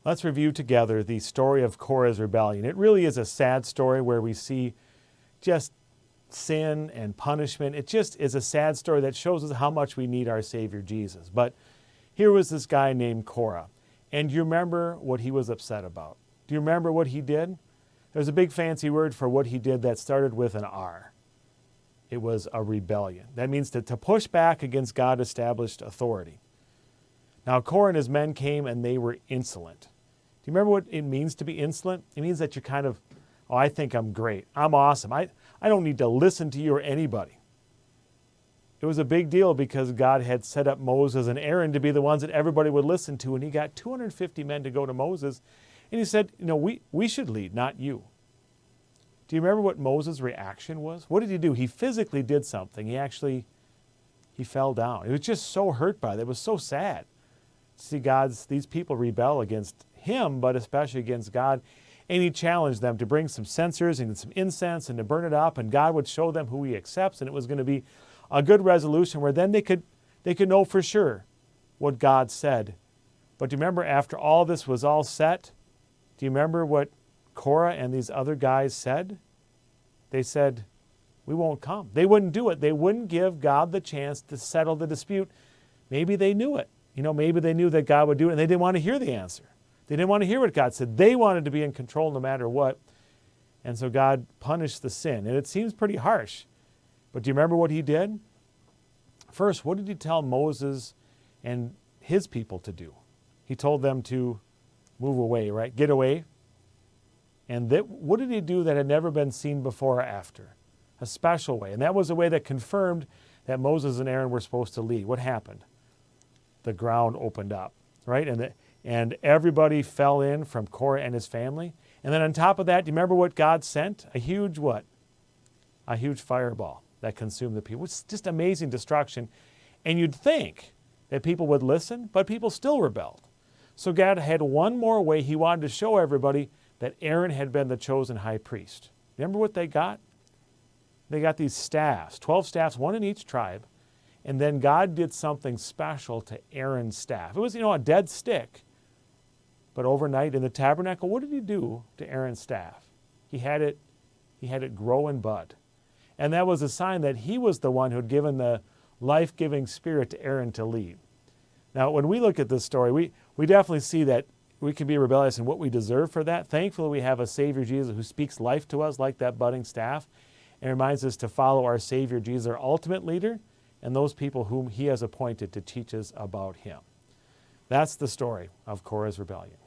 Let's review together the story of Korah's rebellion. It really is a sad story where we see just sin and punishment. It just is a sad story that shows us how much we need our Savior Jesus. But here was this guy named Korah. And do you remember what he was upset about? Do you remember what he did? There's a big fancy word for what he did that started with an R. It was a rebellion. That means to push back against God-established authority. Now Korah and his men came and they were insolent. Do you remember what it means to be insolent? It means that you're kind of, oh, I think I'm great. I'm awesome. I don't need to listen to you or anybody. It was a big deal because God had set up Moses and Aaron to be the ones that everybody would listen to. And he got 250 men to go to Moses. And he said, we should lead, not you. Do you remember what Moses' reaction was? What did he do? He physically did something. He fell down. He was just so hurt by it. It was so sad to see these people rebel against him, but especially against God. And he challenged them to bring some censers and some incense and to burn it up, and God would show them who he accepts, and it was going to be a good resolution where then they could know for sure what God said. But do you remember after all this was all set, do you remember what Korah and these other guys said? They said, we won't come. They wouldn't do it. They wouldn't give God the chance to settle the dispute. Maybe they knew it. Maybe they knew that God would do it, and they didn't want to hear the answer. They didn't want to hear what God said. They wanted to be in control no matter what. And so God punished the sin. And it seems pretty harsh. But do you remember what he did? First, what did he tell Moses and his people to do? He told them to move away, right? Get away. And what did he do that had never been seen before or after? A special way. And that was a way that confirmed that Moses and Aaron were supposed to lead. What happened? The ground opened up, right? And everybody fell in from Korah and his family. And then on top of that, do you remember what God sent? A huge what? A huge fireball that consumed the people. It's just amazing destruction. And you'd think that people would listen, but people still rebelled. So God had one more way. He wanted to show everybody that Aaron had been the chosen high priest. Remember what they got? They got these staffs, 12 staffs, one in each tribe. And then God did something special to Aaron's staff. It was, a dead stick. But overnight in the tabernacle, what did he do to Aaron's staff? He had it grow and bud. And that was a sign that he was the one who had given the life-giving spirit to Aaron to lead. Now, when we look at this story, we definitely see that we can be rebellious and what we deserve for that. Thankfully, we have a Savior Jesus who speaks life to us like that budding staff and reminds us to follow our Savior Jesus, our ultimate leader, and those people whom he has appointed to teach us about him. That's the story of Korah's rebellion.